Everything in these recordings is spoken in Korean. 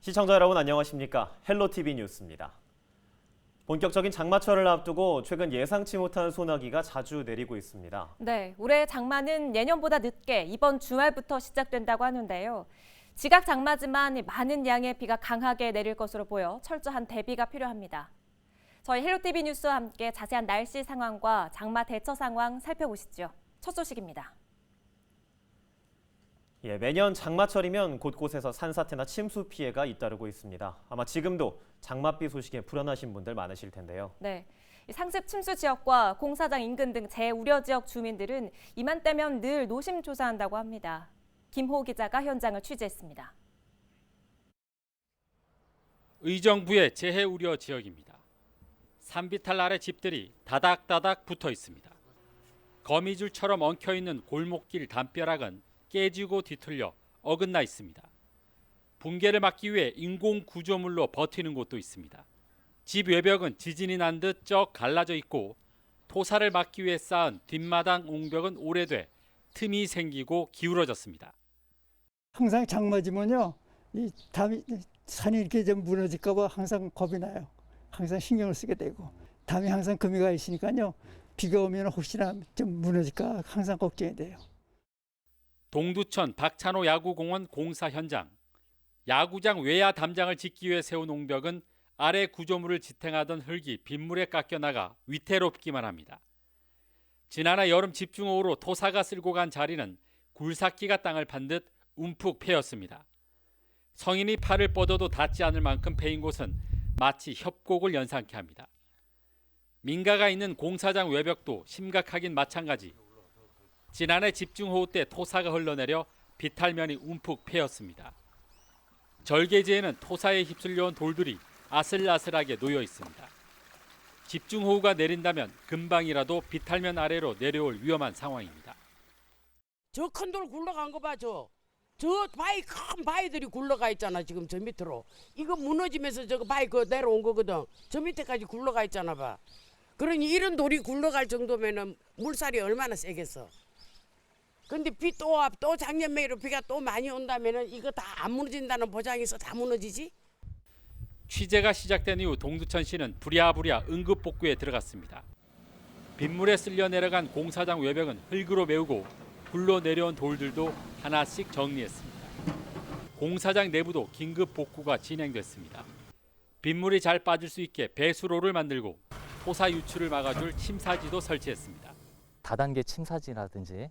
시청자 여러분 안녕하십니까? 헬로티비 뉴스입니다. 본격적인 장마철을 앞두고 최근 예상치 못한 소나기가 자주 내리고 있습니다. 네, 올해 장마는 예년보다 늦게 이번 주말부터 시작된다고 하는데요. 지각 장마지만 많은 양의 비가 강하게 내릴 것으로 보여 철저한 대비가 필요합니다. 저희 헬로티비 뉴스와 함께 자세한 날씨 상황과 장마 대처 상황 살펴보시죠. 첫 소식입니다. 매년 장마철이면 곳곳에서 산사태나 침수 피해가 잇따르고 있습니다. 아마 지금도 장맛비 소식에 불안하신 분들 많으실 텐데요. 네, 상습 침수 지역과 공사장 인근 등 재우려 지역 주민들은 이맘때면 늘 노심초사한다고 합니다. 김호 기자가 현장을 취재했습니다. 의정부의 재해 우려 지역입니다. 산비탈 아래 집들이 다닥다닥 붙어 있습니다. 거미줄처럼 엉켜 있는 골목길 담벼락은 깨지고 뒤틀려 어긋나 있습니다. 붕괴를 막기 위해 인공 구조물로 버티는 곳도 있습니다. 집 외벽은 지진이 난 듯 쩍 갈라져 있고 토사를 막기 위해 쌓은 뒷마당 옹벽은 오래돼 틈이 생기고 기울어졌습니다. 항상 장마지면요, 이 담이 산이 이렇게 좀 무너질까 봐 항상 겁이 나요. 항상 신경을 쓰게 되고 담이 항상 금이 가 있으니까요. 비가 오면 혹시나 좀 무너질까 항상 걱정이 돼요. 동두천 박찬호 야구공원 공사 현장. 야구장 외야 담장을 짓기 위해 세운 옹벽은 아래 구조물을 지탱하던 흙이 빗물에 깎여나가 위태롭기만 합니다. 지난해 여름 집중호우로 토사가 쓸고 간 자리는 굴삭기가 땅을 판 듯 움푹 패였습니다. 성인이 팔을 뻗어도 닿지 않을 만큼 패인 곳은 마치 협곡을 연상케 합니다. 민가가 있는 공사장 외벽도 심각하긴 마찬가지. 지난해 집중호우 때 토사가 흘러내려 비탈면이 움푹 패였습니다. 절개지에는 토사에 휩쓸려온 돌들이 아슬아슬하게 놓여 있습니다. 집중호우가 내린다면 금방이라도 비탈면 아래로 내려올 위험한 상황입니다. 저 큰 돌 굴러간 거 봐, 저 바위, 큰 바위들이 굴러가 있잖아. 지금 저 밑으로 이거 무너지면서 저거 바위 그 내려온 거거든. 저 밑에까지 굴러가 있잖아 봐. 그러니 이런 돌이 굴러갈 정도면은 물살이 얼마나 세겠어. 근데 비 또 작년 매로 비가 또 많이 온다면은 이거 다 안 무너진다는 보장이 있어. 다 무너지지? 취재가 시작된 이후 동두천시는 부랴부랴 응급 복구에 들어갔습니다. 빗물에 쓸려 내려간 공사장 외벽은 흙으로 메우고 굴러 내려온 돌들도 하나씩 정리했습니다. 공사장 내부도 긴급 복구가 진행됐습니다. 빗물이 잘 빠질 수 있게 배수로를 만들고 토사 유출을 막아줄 침사지도 설치했습니다. 다단계 침사지라든지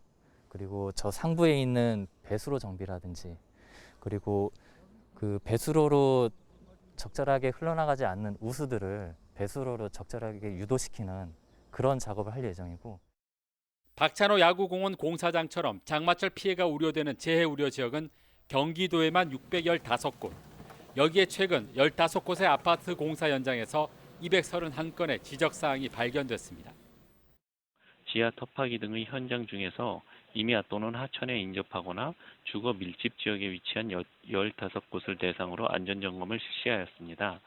그리고 저 상부에 있는 배수로 정비라든지 그리고 그 배수로로 적절하게 흘러나가지 않는 우수들을 배수로로 적절하게 유도시키는 그런 작업을 할 예정이고. 박찬호 야구공원 공사장처럼 장마철 피해가 우려되는 재해 우려 지역은 경기도에만 615곳. 여기에 최근 15곳의 아파트 공사 현장에서 231건의 지적사항이 발견됐습니다. 지하 터파기 등의 현장 중에서 임야 또는 하천에 인접하거나 주거 밀집 지역에 위치한 15곳을 대상으로 안전점검을 실시하였습니다.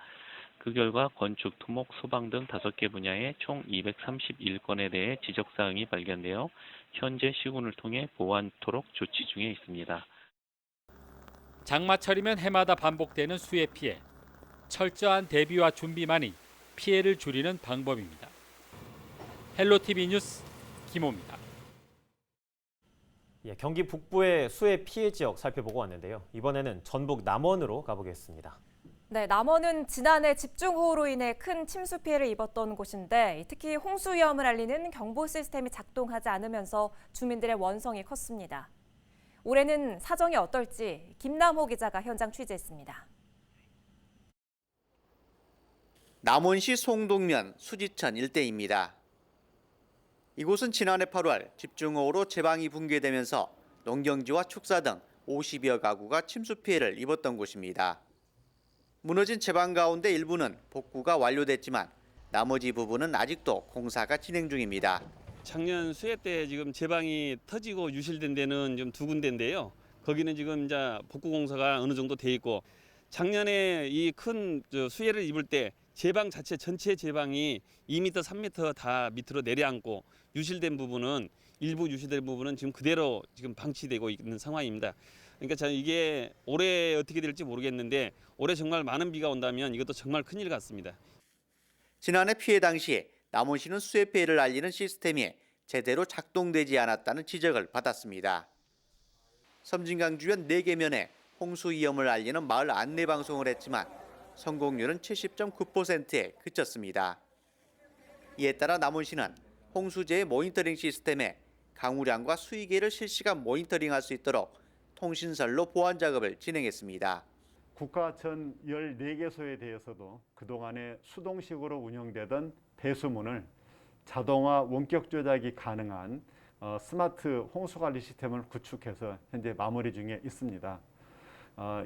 그 결과 건축, 토목, 소방 등 5개 분야의 총 231건에 대해 지적사항이 발견되어 현재 시군을 통해 보완토록 조치 중에 있습니다. 장마철이면 해마다 반복되는 수해 피해. 철저한 대비와 준비만이 피해를 줄이는 방법입니다. 헬로티비 뉴스 김호입니다. 경기 북부의 수해 피해 지역 살펴보고 왔는데요. 이번에는 전북 남원으로 가보겠습니다. 네, 남원은 지난해 집중호우로 인해 큰 침수 피해를 입었던 곳인데 특히 홍수 위험을 알리는 경보 시스템이 작동하지 않으면서 주민들의 원성이 컸습니다. 올해는 사정이 어떨지 김남호 기자가 현장 취재했습니다. 남원시 송동면 수지천 일대입니다. 이곳은 지난해 8월 집중호우로 제방이 붕괴되면서 농경지와 축사 등 50여 가구가 침수 피해를 입었던 곳입니다. 무너진 제방 가운데 일부는 복구가 완료됐지만 나머지 부분은 아직도 공사가 진행 중입니다. 작년 수해 때 지금 제방이 터지고 유실된 데는 좀 2군데인데요. 거기는 지금 이제 복구 공사가 어느 정도 돼 있고 작년에 이 큰 수해를 입을 때 제방 자체 전체 제방이 2m, 3m 다 밑으로 내려앉고 유실된 부분은 일부 유실된 부분은 지금 그대로 지금 방치되고 있는 상황입니다. 그러니까 저는 이게 올해 어떻게 될지 모르겠는데 올해 정말 많은 비가 온다면 이것도 정말 큰일 같습니다. 지난해 피해 당시에 남원시는 수해 피해를 알리는 시스템이 제대로 작동되지 않았다는 지적을 받았습니다. 섬진강 주변 4개 면에 홍수 위험을 알리는 마을 안내 방송을 했지만 성공률은 70.9%에 그쳤습니다. 이에 따라 남원시는 홍수재해 모니터링 시스템에 강우량과 수위계를 실시간 모니터링할 수 있도록 통신선로 보완 작업을 진행했습니다. 국가천 14개소에 대해서도 그동안에 수동식으로 운영되던 배수문을 자동화 원격 조작이 가능한 스마트 홍수관리 시스템을 구축해서 현재 마무리 중에 있습니다.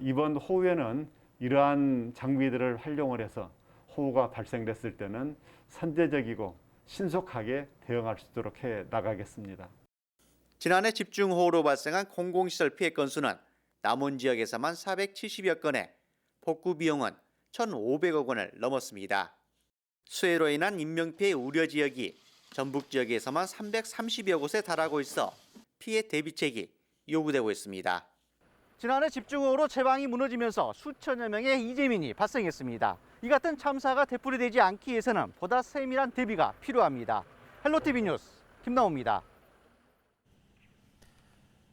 이번 호우에는 이러한 장비들을 활용을 해서 호우가 발생됐을 때는 선제적이고 신속하게 대응할 수 있도록 해 나가겠습니다. 지난해 집중호우로 발생한 공공시설 피해 건수는 남원 지역에서만 470여 건에 복구 비용은 1,500억 원을 넘었습니다. 수해로 인한 인명피해 우려 지역이 전북 지역에서만 330여 곳에 달하고 있어 피해 대비책이 요구되고 있습니다. 지난해 집중호우로 제방이 무너지면서 수천여 명의 이재민이 발생했습니다. 이 같은 참사가 되풀이되지 않기 위해서는 보다 세밀한 대비가 필요합니다. 헬로티비 뉴스 김나호입니다.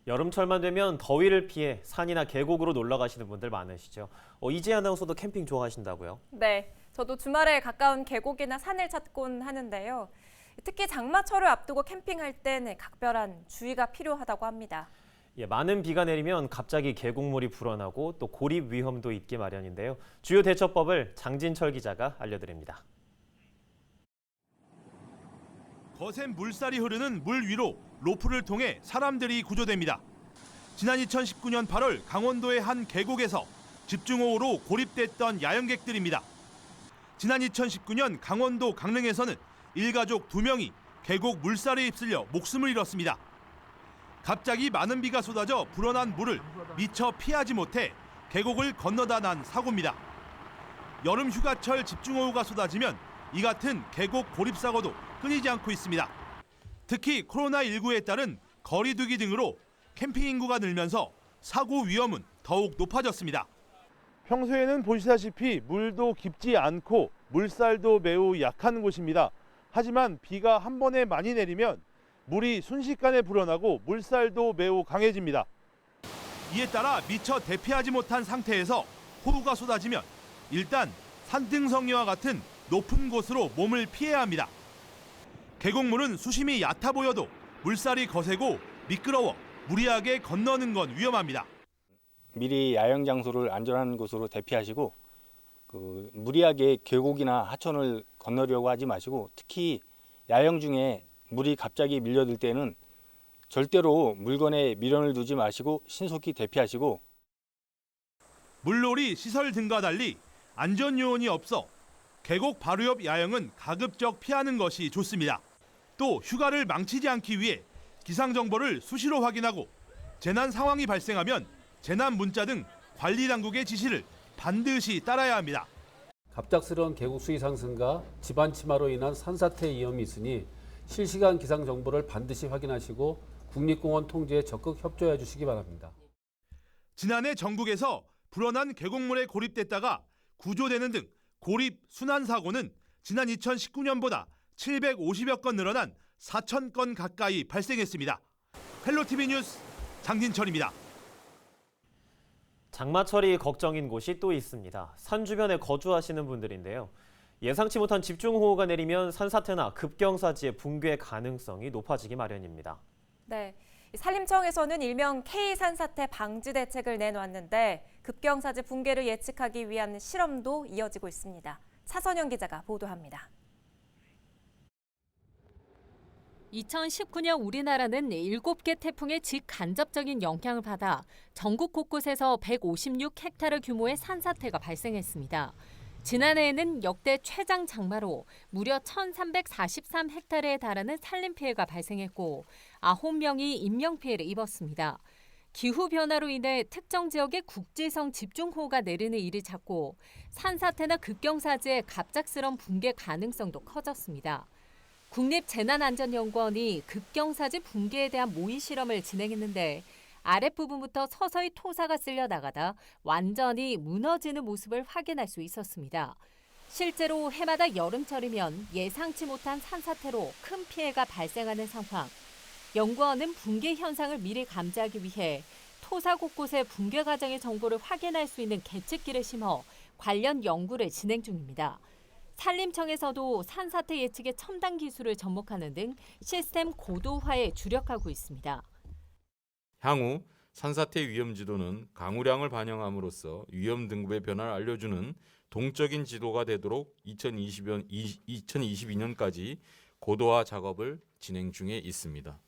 여름철만 되면 더위를 피해 산이나 계곡으로 놀러 가시는 분들 많으시죠. 이재 아나운서도 캠핑 좋아하신다고요? 네, 저도 주말에 가까운 계곡이나 산을 찾곤 하는데요. 특히 장마철을 앞두고 캠핑할 땐 각별한 주의가 필요하다고 합니다. 많은 비가 내리면 갑자기 계곡물이 불어나고 또 고립 위험도 있기 마련인데요. 주요 대처법을 장진철 기자가 알려드립니다. 거센 물살이 흐르는 물 위로 로프를 통해 사람들이 구조됩니다. 지난 2019년 8월 강원도의 한 계곡에서 집중호우로 고립됐던 야영객들입니다. 지난 2019년 강원도 강릉에서는 일가족 2명이 계곡 물살에 휩쓸려 목숨을 잃었습니다. 갑자기 많은 비가 쏟아져 불어난 물을 미처 피하지 못해 계곡을 건너다 난 사고입니다. 여름 휴가철 집중호우가 쏟아지면 이 같은 계곡 고립 사고도 끊이지 않고 있습니다. 특히 코로나19에 따른 거리 두기 등으로 캠핑 인구가 늘면서 사고 위험은 더욱 높아졌습니다. 평소에는 보시다시피 물도 깊지 않고 물살도 매우 약한 곳입니다. 하지만 비가 한 번에 많이 내리면 물이 순식간에 불어나고 물살도 매우 강해집니다. 이에 따라 미처 대피하지 못한 상태에서 호우가 쏟아지면 일단 산등성이와 같은 높은 곳으로 몸을 피해야 합니다. 계곡물은 수심이 얕아 보여도 물살이 거세고 미끄러워 무리하게 건너는 건 위험합니다. 미리 야영 장소를 안전한 곳으로 대피하시고 무리하게 계곡이나 하천을 건너려고 하지 마시고 특히 야영 중에 물이 갑자기 밀려들 때는 절대로 물건에 미련을 두지 마시고 신속히 대피하시고 물놀이 시설 등과 달리 안전 요원이 없어 계곡 바로 옆 야영은 가급적 피하는 것이 좋습니다. 또 휴가를 망치지 않기 위해 기상 정보를 수시로 확인하고 재난 상황이 발생하면 재난 문자 등 관리 당국의 지시를 반드시 따라야 합니다. 갑작스러운 계곡 수위 상승과 지반 침하로 인한 산사태 위험이 있으니 실시간 기상 정보를 반드시 확인하시고 국립공원 통제에 적극 협조해 주시기 바랍니다. 지난해 전국에서 불어난 계곡물에 고립됐다가 구조되는 등 고립 순환 사고는 지난 2019년보다 750여 건 늘어난 4,000건 가까이 발생했습니다. 헬로티비 뉴스 장진철입니다. 장마철이 걱정인 곳이 또 있습니다. 산 주변에 거주하시는 분들인데요. 예상치 못한 집중호우가 내리면 산사태나 급경사지의 붕괴 가능성이 높아지기 마련입니다. 네, 산림청에서는 일명 K-산사태 방지 대책을 내놓았는데 급경사지 붕괴를 예측하기 위한 실험도 이어지고 있습니다. 차선영 기자가 보도합니다. 2019년 우리나라는 7개 태풍의 직간접적인 영향을 받아 전국 곳곳에서 156헥타르 규모의 산사태가 발생했습니다. 지난해에는 역대 최장 장마로 무려 1,343헥타르에 달하는 산림 피해가 발생했고 9명이 인명피해를 입었습니다. 기후변화로 인해 특정 지역에 국지성 집중호우가 내리는 일이 잦고 산사태나 급경사지의 갑작스러운 붕괴 가능성도 커졌습니다. 국립재난안전연구원이 급경사지 붕괴에 대한 모의 실험을 진행했는데 아랫부분부터 서서히 토사가 쓸려 나가다 완전히 무너지는 모습을 확인할 수 있었습니다. 실제로 해마다 여름철이면 예상치 못한 산사태로 큰 피해가 발생하는 상황. 연구원은 붕괴 현상을 미리 감지하기 위해 토사 곳곳의 붕괴 과정의 정보를 확인할 수 있는 계측기를 심어 관련 연구를 진행 중입니다. 산림청에서도 산사태 예측의 첨단 기술을 접목하는 등 시스템 고도화에 주력하고 있습니다. 향후 산사태 위험 지도는 강우량을 반영함으로써 위험 등급의 변화를 알려주는 동적인 지도가 되도록 2022년까지 고도화 작업을 진행 중에 있습니다.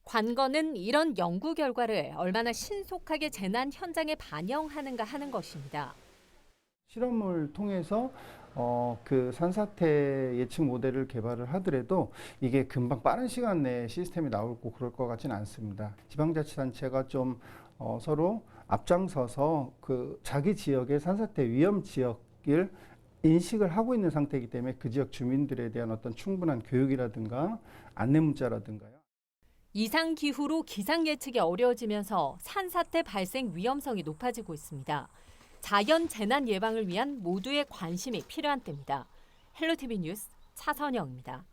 관건은 이런 연구 결과를 얼마나 신속하게 재난 현장에 반영하는가 하는 것입니다. 실험을 통해서 그 산사태 예측 모델을 개발을 하더라도 이게 금방 빠른 시간 내에 시스템이 나오고 그럴 것 같지는 않습니다. 지방자치단체가 좀 서로 앞장서서 그 자기 지역의 산사태 위험 지역을 인식을 하고 있는 상태이기 때문에 그 지역 주민들에 대한 어떤 충분한 교육이라든가 안내 문자라든가요. 이상 기후로 기상 예측이 어려워지면서 산사태 발생 위험성이 높아지고 있습니다. 자연 재난 예방을 위한 모두의 관심이 필요한 때입니다. 헬로티비 뉴스 차선영입니다.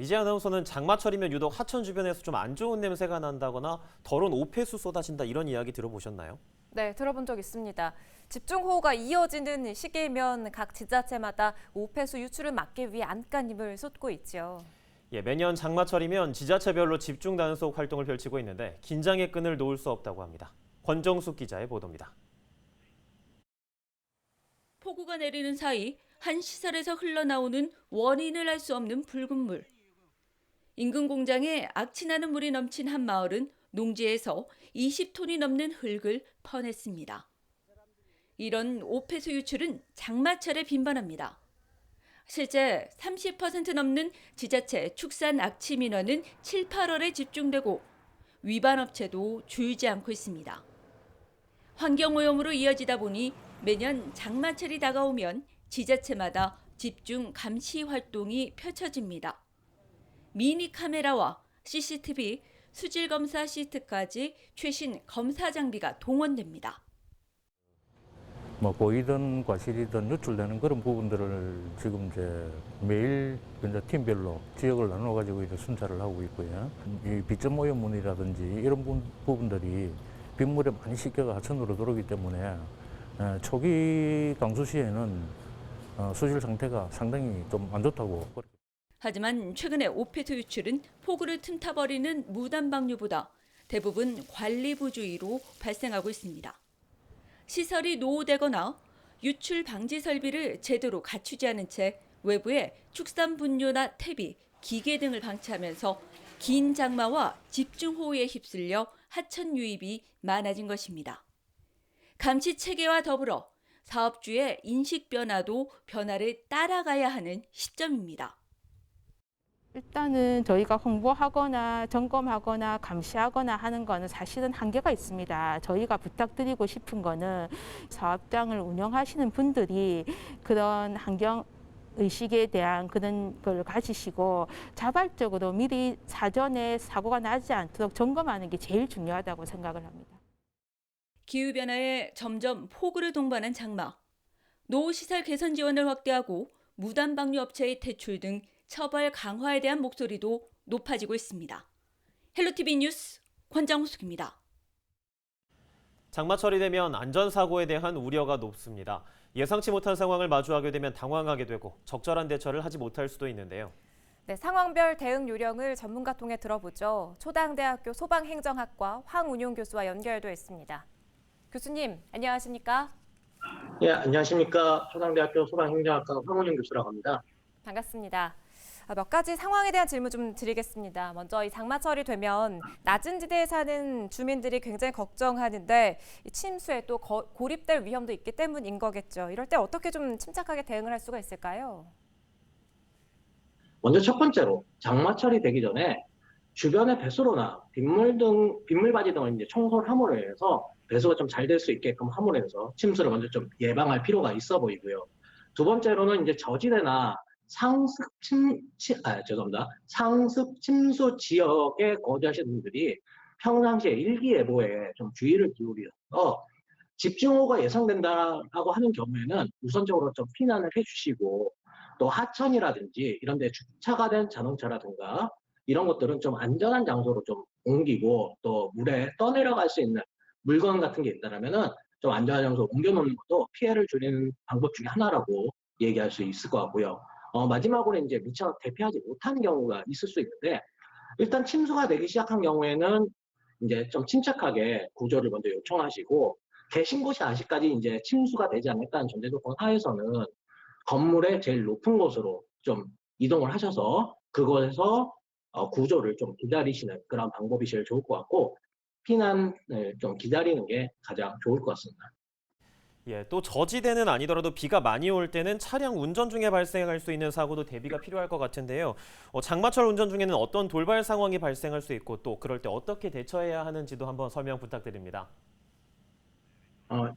이재 아나운서는 장마철이면 유독 하천 주변에서 좀 안 좋은 냄새가 난다거나 더러운 오폐수 쏟아진다 이런 이야기 들어보셨나요? 네, 들어본 적 있습니다. 집중호우가 이어지는 시기이면 각 지자체마다 오폐수 유출을 막기 위해 안간힘을 쏟고 있죠. 예, 매년 장마철이면 지자체별로 집중 단속 활동을 펼치고 있는데 긴장의 끈을 놓을 수 없다고 합니다. 권정숙 기자의 보도입니다. 폭우가 내리는 사이 한 시설에서 흘러나오는 원인을 알 수 없는 붉은 물. 인근 공장에 악취나는 물이 넘친 한 마을은 농지에서 20톤이 넘는 흙을 퍼냈습니다. 이런 오폐수 유출은 장마철에 빈번합니다. 실제 30% 넘는 지자체 축산 악취 민원은 7, 8월에 집중되고 위반 업체도 줄지 않고 있습니다. 환경오염으로 이어지다 보니 매년 장마철이 다가오면 지자체마다 집중 감시 활동이 펼쳐집니다. 미니 카메라와 CCTV, 수질 검사 시트까지 최신 검사 장비가 동원됩니다. 보이든 과실이든 누출되는 그런 부분들을 지금 이제 매일 이제 팀별로 지역을 나눠 가지고 이제 순찰을 하고 있고요. 이 비점 오염물이라든지 이런 부분들이 빗물에 많이 씻겨가 하천으로 들어오기 때문에 초기 강수 시에는 수질 상태가 상당히 좀 안 좋다고. 하지만 최근에 오폐수 유출은 폭우를 틈타버리는 무단방류보다 대부분 관리 부주의로 발생하고 있습니다. 시설이 노후되거나 유출 방지 설비를 제대로 갖추지 않은 채 외부에 축산 분뇨나 퇴비, 기계 등을 방치하면서 긴 장마와 집중호우에 휩쓸려 하천 유입이 많아진 것입니다. 감시 체계와 더불어 사업주의 인식 변화도 변화를 따라가야 하는 시점입니다. 일단은 저희가 홍보하거나 점검하거나 감시하거나 하는 거는 사실은 한계가 있습니다. 저희가 부탁드리고 싶은 거는 사업장을 운영하시는 분들이 그런 환경 의식에 대한 그런 걸 가지시고 자발적으로 미리 사전에 사고가 나지 않도록 점검하는 게 제일 중요하다고 생각을 합니다. 기후변화에 점점 폭우를 동반한 장마, 노후시설 개선 지원을 확대하고 무단방류 업체의 퇴출 등 처벌 강화에 대한 목소리도 높아지고 있습니다. 헬로티비 뉴스 권정숙입니다. 장마철이 되면 안전사고에 대한 우려가 높습니다. 예상치 못한 상황을 마주하게 되면 당황하게 되고 적절한 대처를 하지 못할 수도 있는데요. 네, 상황별 대응 요령을 전문가 통해 들어보죠. 초당대학교 소방행정학과 황운용 교수와 연결돼 있습니다. 교수님, 안녕하십니까? 예, 안녕하십니까. 초당대학교 소방행정학과 황운용 교수라고 합니다. 반갑습니다. 몇 가지 상황에 대한 질문 좀 드리겠습니다. 먼저 이 장마철이 되면 낮은 지대에 사는 주민들이 굉장히 걱정하는데 이 침수에 또 고립될 위험도 있기 때문인 거겠죠. 이럴 때 어떻게 좀 침착하게 대응을 할 수가 있을까요? 먼저 첫 번째로 장마철이 되기 전에 주변의 배수로나 빗물바지 등을 이제 청소를 함으로 해서 배수가 좀 잘 될 수 있게끔 함으로 해서 침수를 먼저 좀 예방할 필요가 있어 보이고요. 두 번째로는 이제 저지대나 상습 침수 지역에 거주하시는 분들이 평상시에 일기예보에 좀 주의를 기울여서 집중호우가 예상된다라고 하는 경우에는 우선적으로 좀 피난을 해주시고, 또 하천이라든지 이런 데 주차가 된 자동차라든가 이런 것들은 좀 안전한 장소로 좀 옮기고, 또 물에 떠내려갈 수 있는 물건 같은 게 있다면은 좀 안전한 장소로 옮겨놓는 것도 피해를 줄이는 방법 중에 하나라고 얘기할 수 있을 것 같고요. 마지막으로 이제 미처 대피하지 못한 경우가 있을 수 있는데, 일단 침수가 되기 시작한 경우에는 이제 좀 침착하게 구조를 먼저 요청하시고, 계신 곳이 아직까지 이제 침수가 되지 않았다는 전제 조건 하에서는 건물의 제일 높은 곳으로 좀 이동을 하셔서 그곳에서 구조를 좀 기다리시는 그런 방법이 제일 좋을 것 같고, 피난을 좀 기다리는 게 가장 좋을 것 같습니다. 예, 또 저지대는 아니더라도 비가 많이 올 때는 차량 운전 중에 발생할 수 있는 사고도 대비가 필요할 것 같은데요. 장마철 운전 중에는 어떤 돌발 상황이 발생할 수 있고 또 그럴 때 어떻게 대처해야 하는지도 한번 설명 부탁드립니다.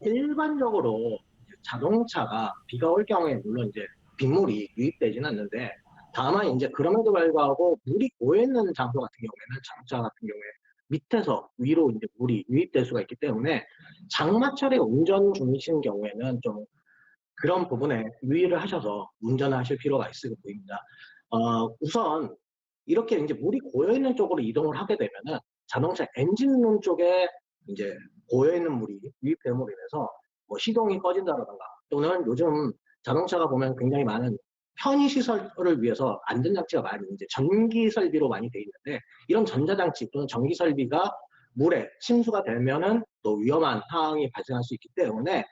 일반적으로 자동차가 비가 올 경우에 물론 이제 빗물이 유입되지는 않는데, 다만 이제 그럼에도 불구하고 물이 고여 있는 장소 같은 경우에는 자동차 같은 경우에 밑에서 위로 이제 물이 유입될 수가 있기 때문에 장마철에 운전 중이신 경우에는 좀 그런 부분에 유의를 하셔서 운전하실 필요가 있을 보입니다. 우선 이렇게 이제 물이 고여 있는 쪽으로 이동을 하게 되면은 자동차 엔진룸 쪽에 이제 고여 있는 물이 유입됨으로 인해서 뭐 시동이 꺼진다라든가, 또는 요즘 자동차가 보면 굉장히 많은 편의 시설을 위해서 안전장치가 많이 이제 전기 설비로 많이 돼 있는데, 이런 전자장치 또는 전기 설비가 물에 침수가 되면은 또 위험한 상황이 발생할 수 있기 때문에,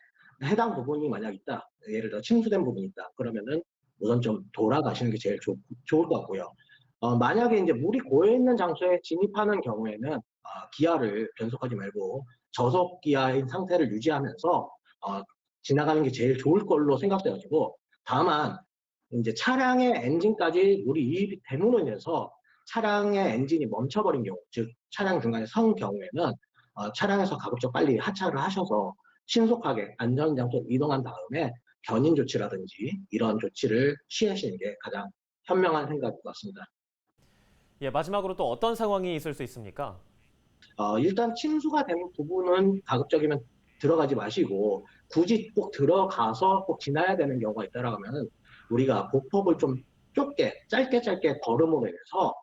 해당 부분이 만약 있다, 예를 들어 침수된 부분이 있다, 그러면은 우선 좀 돌아가시는 게 제일 좋을 것 같고요. 만약에 이제 물이 고여 있는 장소에 진입하는 경우에는 기아를 변속하지 말고 저속 기아인 상태를 유지하면서 지나가는 게 제일 좋을 걸로 생각돼가지고, 다만 이제 차량의 엔진까지 물이 유입이 됨으로 인해서 차량의 엔진이 멈춰버린 경우, 즉 차량 중간에 선 경우에는 차량에서 가급적 빨리 하차를 하셔서 신속하게 안전장소로 이동한 다음에 견인 조치라든지 이런 조치를 취하시는 게 가장 현명한 생각인 것 같습니다. 예, 마지막으로 또 어떤 상황이 있을 수 있습니까? 일단 침수가 된 부분은 가급적이면 들어가지 마시고, 굳이 꼭 들어가서 꼭 지나야 되는 경우가 있다라고 하면은 우리가 보폭을 좀 짧게 걸음으로 인해서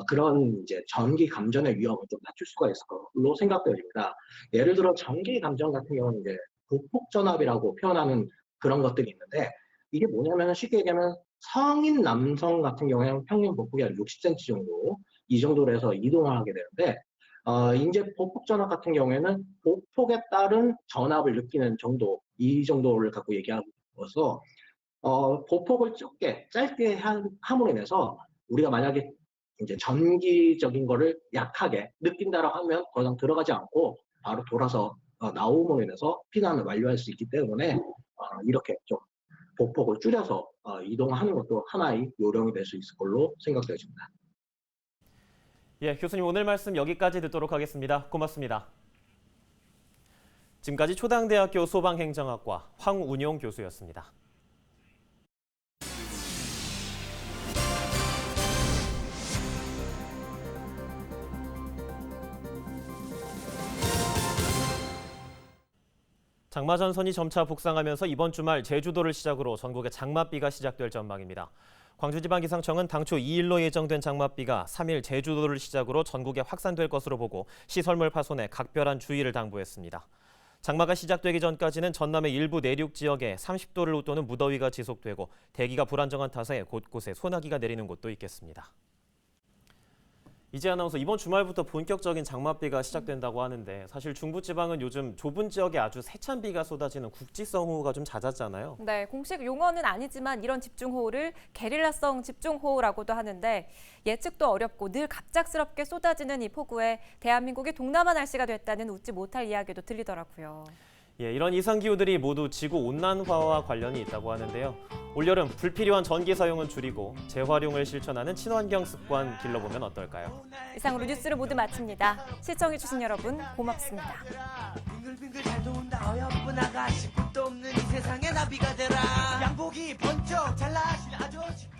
그런 이제 전기 감전의 위험을 좀 낮출 수가 있을 걸로 생각되어집니다. 예를 들어 전기 감전 같은 경우는 이제 보폭 전압이라고 표현하는 그런 것들이 있는데, 이게 뭐냐면 쉽게 얘기하면 성인 남성 같은 경우에는 평균 보폭이 한 60cm 정도, 이 정도로 해서 이동을 하게 되는데, 이제 보폭 전압 같은 경우에는 보폭에 따른 전압을 느끼는 정도, 이 정도를 갖고 얘기하고서 보폭을 짧게 함으로 인해서 우리가 만약에 이제 전기적인 거를 약하게 느낀다라고 하면 더 이상 들어가지 않고 바로 돌아서 나옴으로 인해서 피난을 완료할 수 있기 때문에 이렇게 좀 보폭을 줄여서 이동하는 것도 하나의 요령이 될 수 있을 걸로 생각되어집니다. 예, 교수님 오늘 말씀 여기까지 듣도록 하겠습니다. 고맙습니다. 지금까지 초당대학교 소방행정학과 황운용 교수였습니다. 장마 전선이 점차 북상하면서 이번 주말 제주도를 시작으로 전국에 장맛비가 시작될 전망입니다. 광주지방기상청은 당초 2일로 예정된 장맛비가 3일 제주도를 시작으로 전국에 확산될 것으로 보고 시설물 파손에 각별한 주의를 당부했습니다. 장마가 시작되기 전까지는 전남의 일부 내륙 지역에 30도를 웃도는 무더위가 지속되고 대기가 불안정한 탓에 곳곳에 소나기가 내리는 곳도 있겠습니다. 이재 아나운서, 이번 주말부터 본격적인 장맛비가 시작된다고 하는데 사실 중부지방은 요즘 좁은 지역에 아주 세찬 비가 쏟아지는 국지성 호우가 좀 잦았잖아요. 네, 공식 용어는 아니지만 이런 집중호우를 게릴라성 집중호우라고도 하는데 예측도 어렵고 늘 갑작스럽게 쏟아지는 이 폭우에 대한민국이 동남아 날씨가 됐다는 웃지 못할 이야기도 들리더라고요. 예, 이런 이상기후들이 모두 지구온난화와 관련이 있다고 하는데요. 올여름 불필요한 전기 사용은 줄이고 재활용을 실천하는 친환경 습관 길러보면 어떨까요? 이상으로 뉴스를 모두 마칩니다. 시청해주신 여러분 고맙습니다. 빙글빙글 잘 도운다 어여쁜 아가씨, 끝도 없는 이 세상에 나비가 되라. 양복이 번쩍 잘나신 아저씨.